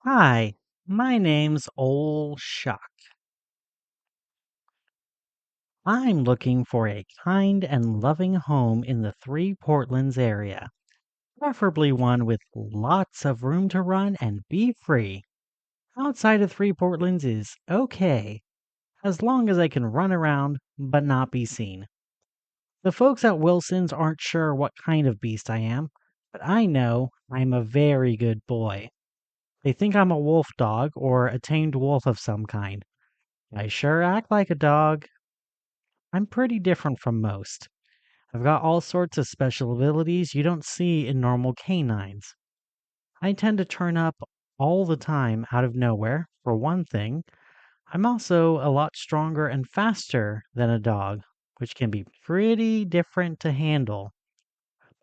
Hi, my name's Ol Shock. I'm looking for a kind and loving home in the Three Portlands area, preferably one with lots of room to run and be free. Outside of Three Portlands is okay, as long as I can run around but not be seen. The folks at Wilson's aren't sure what kind of beast I am, but I know I'm a very good boy. They think I'm a wolf dog or a tamed wolf of some kind. I sure act like a dog. I'm pretty different from most. I've got all sorts of special abilities you don't see in normal canines. I tend to turn up all the time out of nowhere, for one thing. I'm also a lot stronger and faster than a dog, which can be pretty different to handle.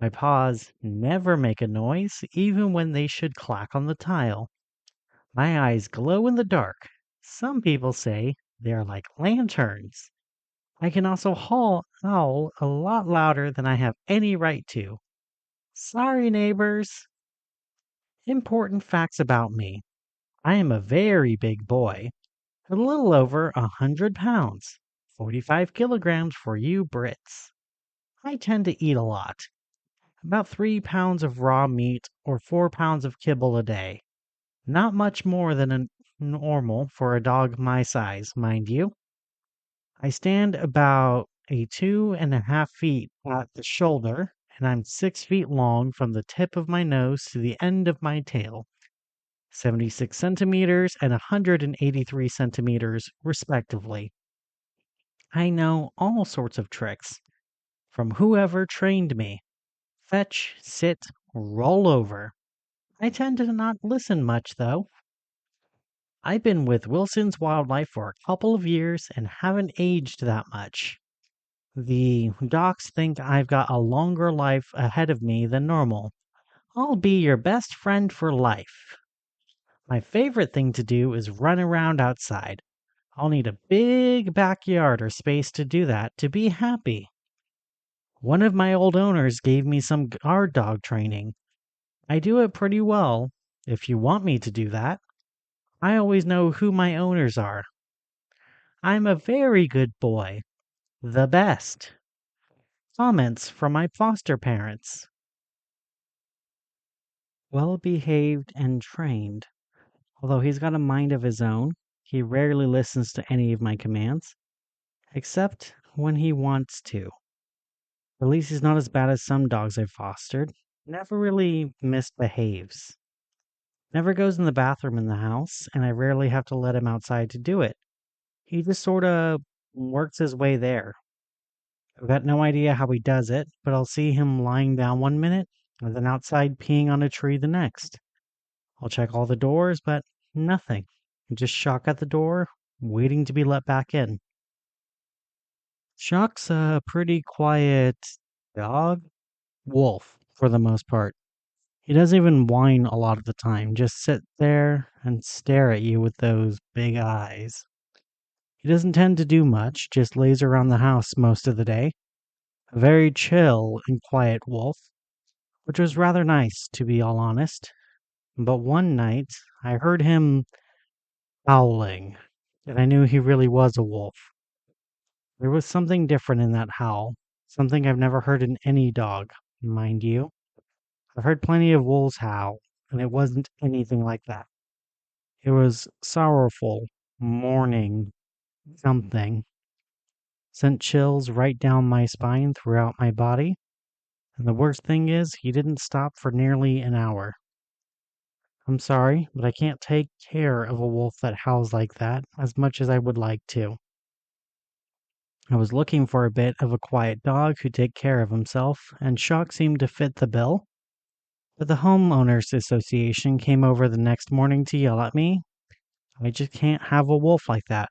My paws never make a noise, even when they should clack on the tile. My eyes glow in the dark. Some people say they're like lanterns. I can also howl a lot louder than I have any right to. Sorry, neighbors. Important facts about me. I am a very big boy, a little over 100 pounds, 45 kilograms for you Brits. I tend to eat a lot, about 3 pounds of raw meat or 4 pounds of kibble a day. Not much more than a normal for a dog my size, mind you. I stand about a 2.5 feet at the shoulder, and I'm 6 feet long from the tip of my nose to the end of my tail, 76 centimeters and 183 centimeters, respectively. I know all sorts of tricks from whoever trained me: fetch, sit, roll over. I tend to not listen much, though. I've been with Wilson's Wildlife for a couple of years and haven't aged that much. The docs think I've got a longer life ahead of me than normal. I'll be your best friend for life. My favorite thing to do is run around outside. I'll need a big backyard or space to do that to be happy. One of my old owners gave me some guard dog training. I do it pretty well, if you want me to do that. I always know who my owners are. I'm a very good boy. The best. Comments from my foster parents. Well behaved and trained. Although he's got a mind of his own, he rarely listens to any of my commands, except when he wants to. At least he's not as bad as some dogs I've fostered. Never really misbehaves. Never goes in the bathroom in the house, and I rarely have to let him outside to do it. He just sort of works his way there. I've got no idea how he does it, but I'll see him lying down one minute, and then outside peeing on a tree the next. I'll check all the doors, but nothing. Just Shock at the door, waiting to be let back in. Shock's a pretty quiet dog. Wolf, for the most part. He doesn't even whine a lot of the time, just sit there and stare at you with those big eyes. He doesn't tend to do much, just lays around the house most of the day. A very chill and quiet wolf, which was rather nice, to be all honest. But one night, I heard him howling, and I knew he really was a wolf. There was something different in that howl, something I've never heard in any dog, mind you. I've heard plenty of wolves howl, and it wasn't anything like that. It was sorrowful, mourning, something. Sent chills right down my spine throughout my body, and the worst thing is, he didn't stop for nearly an hour. I'm sorry, but I can't take care of a wolf that howls like that as much as I would like to. I was looking for a bit of a quiet dog who'd take care of himself, and Shock seemed to fit the bill. But the homeowners association came over the next morning to yell at me. I just can't have a wolf like that.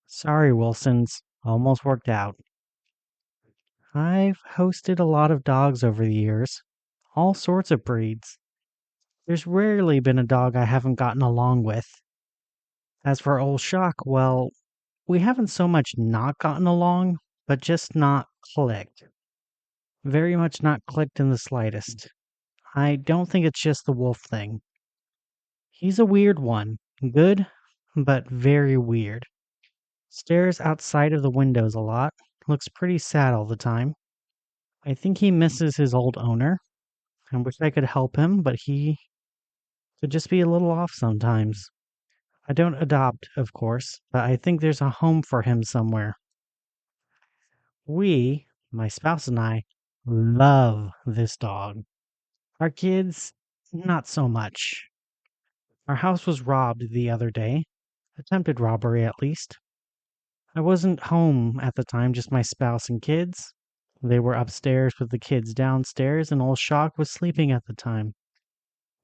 Sorry, Wilsons. Almost worked out. I've hosted a lot of dogs over the years, all sorts of breeds. There's rarely been a dog I haven't gotten along with. As for old Shock, well, we haven't so much not gotten along, but just not clicked. Very much not clicked in the slightest. I don't think it's just the wolf thing. He's a weird one. Good, but very weird. Stares outside of the windows a lot. Looks pretty sad all the time. I think he misses his old owner. I wish I could help him, but he could just be a little off sometimes. I don't adopt, of course, but I think there's a home for him somewhere. We, my spouse and I, love this dog. Our kids, not so much. Our house was robbed the other day. Attempted robbery, at least. I wasn't home at the time, just my spouse and kids. They were upstairs with the kids downstairs, and old Shock was sleeping at the time.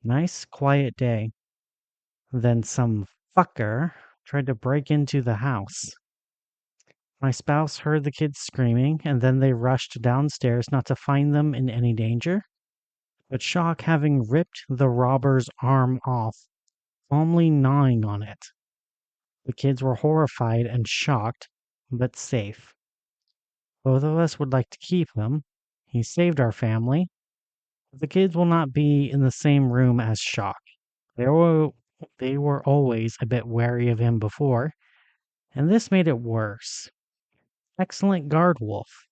Nice, quiet day. Then some fucker tried to break into the house. My spouse heard the kids screaming, and then they rushed downstairs not to find them in any danger. But Shock, having ripped the robber's arm off, calmly gnawing on it. The kids were horrified and shocked, but safe. Both of us would like to keep him. He saved our family. The kids will not be in the same room as Shock. They were always a bit wary of him before, and this made it worse. Excellent guard wolf.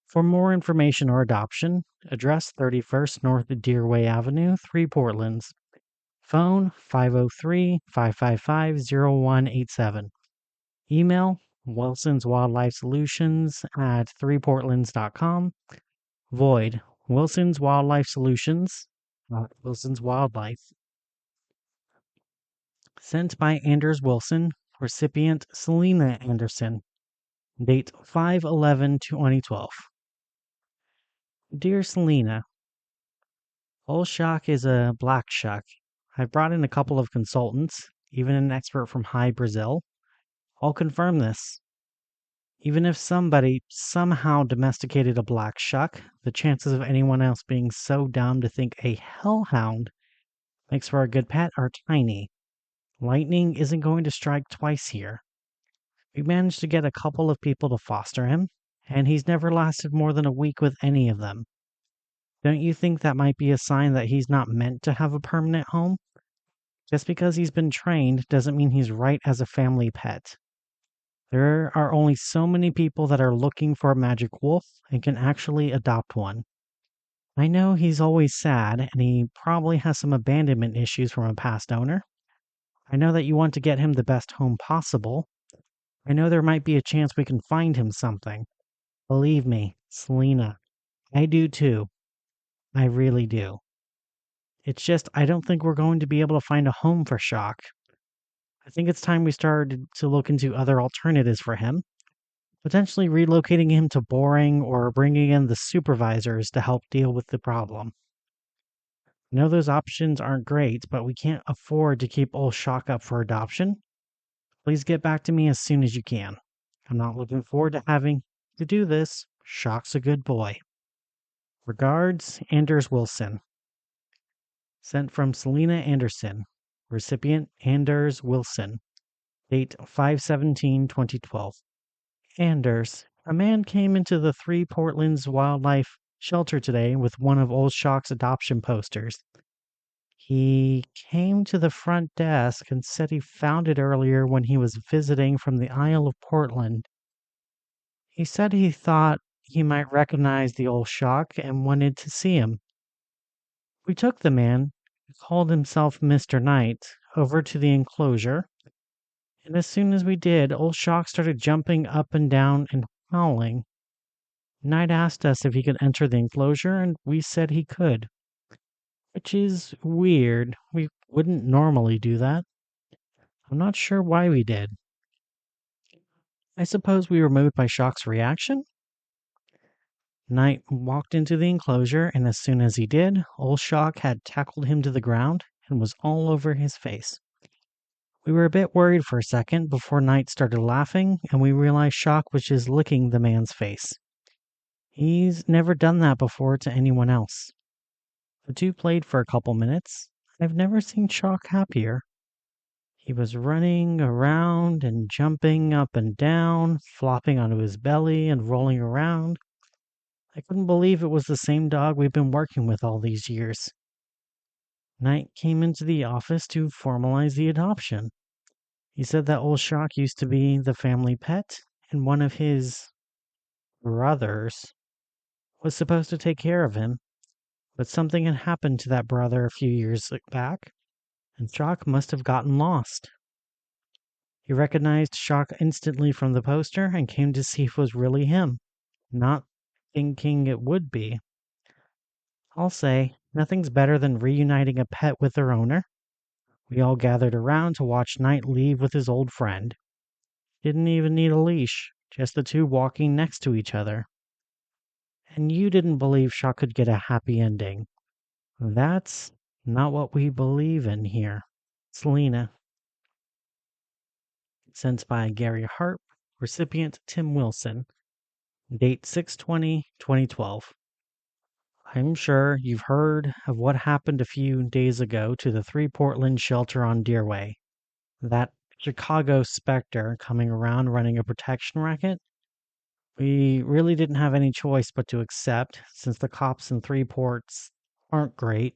For more information or adoption, address 31st North Deerway Avenue, 3 Portlands. Phone 503-555-0187. Email Wilson's Wildlife Solutions at 3portlands.com. Void Wilson's Wildlife Solutions, Wilson's Wildlife. Sent by Anders Wilson, recipient Selena Anderson. Date 5/11/2012. Dear Selena, Old Shock is a black shuck. I've brought in a couple of consultants, even an expert from High Brazil. I'll confirm this. Even if somebody somehow domesticated a black shuck, the chances of anyone else being so dumb to think a hellhound makes for a good pet are tiny. Lightning isn't going to strike twice here. We managed to get a couple of people to foster him, and he's never lasted more than a week with any of them. Don't you think that might be a sign that he's not meant to have a permanent home? Just because he's been trained doesn't mean he's right as a family pet. There are only so many people that are looking for a magic wolf and can actually adopt one. I know he's always sad, and he probably has some abandonment issues from a past owner. I know that you want to get him the best home possible. I know there might be a chance we can find him something. Believe me, Selena, I do too. I really do. It's just I don't think we're going to be able to find a home for Shock. I think it's time we started to look into other alternatives for him, potentially relocating him to Boring or bringing in the supervisors to help deal with the problem. I know those options aren't great, but we can't afford to keep old Shock up for adoption. Please get back to me as soon as you can. I'm not looking forward to having to do this. Shock's a good boy. Regards, Anders Wilson. Sent from Selena Anderson. Recipient, Anders Wilson. Date 5/17/2012. Anders, a man came into the 3 Portlands Wildlife Shelter today with one of Old Shock's adoption posters. He came to the front desk and said he found it earlier when he was visiting from the Isle of Portland. He said he thought he might recognize the Old Shock and wanted to see him. We took the man, who called himself Mr. Knight, over to the enclosure, and as soon as we did, Old Shock started jumping up and down and howling. Knight asked us if he could enter the enclosure, and we said he could. Which is weird. We wouldn't normally do that. I'm not sure why we did. I suppose we were moved by Shock's reaction? Knight walked into the enclosure, and as soon as he did, Old Shock had tackled him to the ground and was all over his face. We were a bit worried for a second before Knight started laughing, and we realized Shock was just licking the man's face. He's never done that before to anyone else. The two played for a couple minutes. I've never seen Shock happier. He was running around and jumping up and down, flopping onto his belly and rolling around. I couldn't believe it was the same dog we've been working with all these years. Knight came into the office to formalize the adoption. He said that old Shock used to be the family pet, and one of his brothers was supposed to take care of him, but something had happened to that brother a few years back, and Shock must have gotten lost. He recognized Shock instantly from the poster and came to see if it was really him, not thinking it would be. I'll say, nothing's better than reuniting a pet with their owner. We all gathered around to watch Knight leave with his old friend. Didn't even need a leash, just the two walking next to each other. And you didn't believe Shock could get a happy ending. That's not what we believe in here. Selena. Sent by Gary Harp, recipient Tim Wilson. Date 6/20/2012. I'm sure you've heard of what happened a few days ago to the 3 Portland shelter on Deerway. That Chicago Spectre coming around running a protection racket. We really didn't have any choice but to accept, since the cops in 3 ports aren't great.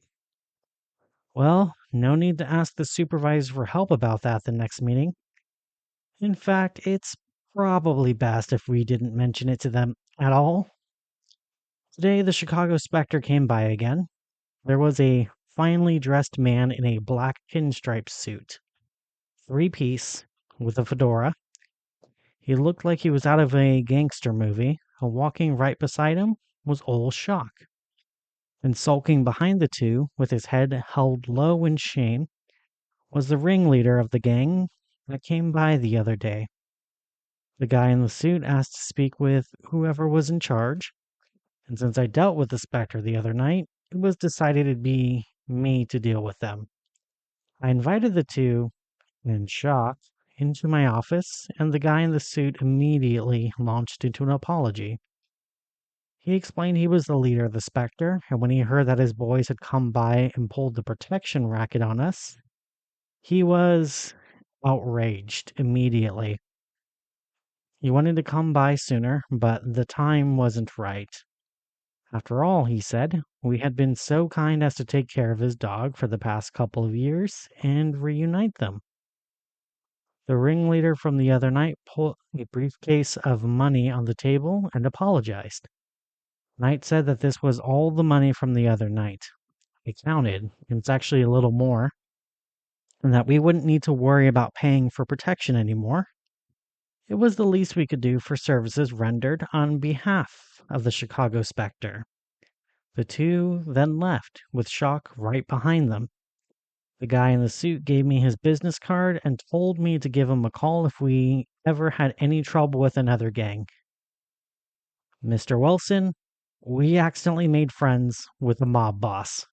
Well, no need to ask the supervisor for help about that the next meeting. In fact, it's probably best if we didn't mention it to them at all. Today, the Chicago Spectre came by again. There was a finely dressed man in a black pinstripe suit, 3-piece, with a fedora. He looked like he was out of a gangster movie, and walking right beside him was old Shock. And sulking behind the two, with his head held low in shame, was the ringleader of the gang that came by the other day. The guy in the suit asked to speak with whoever was in charge, and since I dealt with the Spectre the other night, it was decided it'd be me to deal with them. I invited the two, and Shock, into my office, and the guy in the suit immediately launched into an apology. He explained he was the leader of the Spectre, and when he heard that his boys had come by and pulled the protection racket on us, he was outraged immediately. He wanted to come by sooner, but the time wasn't right. After all, he said, we had been so kind as to take care of his dog for the past couple of years and reunite them. The ringleader from the other night put a briefcase of money on the table and apologized. Knight said that this was all the money from the other night. I counted, and it's actually a little more, and that we wouldn't need to worry about paying for protection anymore. It was the least we could do for services rendered on behalf of the Chicago Spectre. The two then left, with Shock right behind them. The guy in the suit gave me his business card and told me to give him a call if we ever had any trouble with another gang. Mr. Wilson, we accidentally made friends with the mob boss.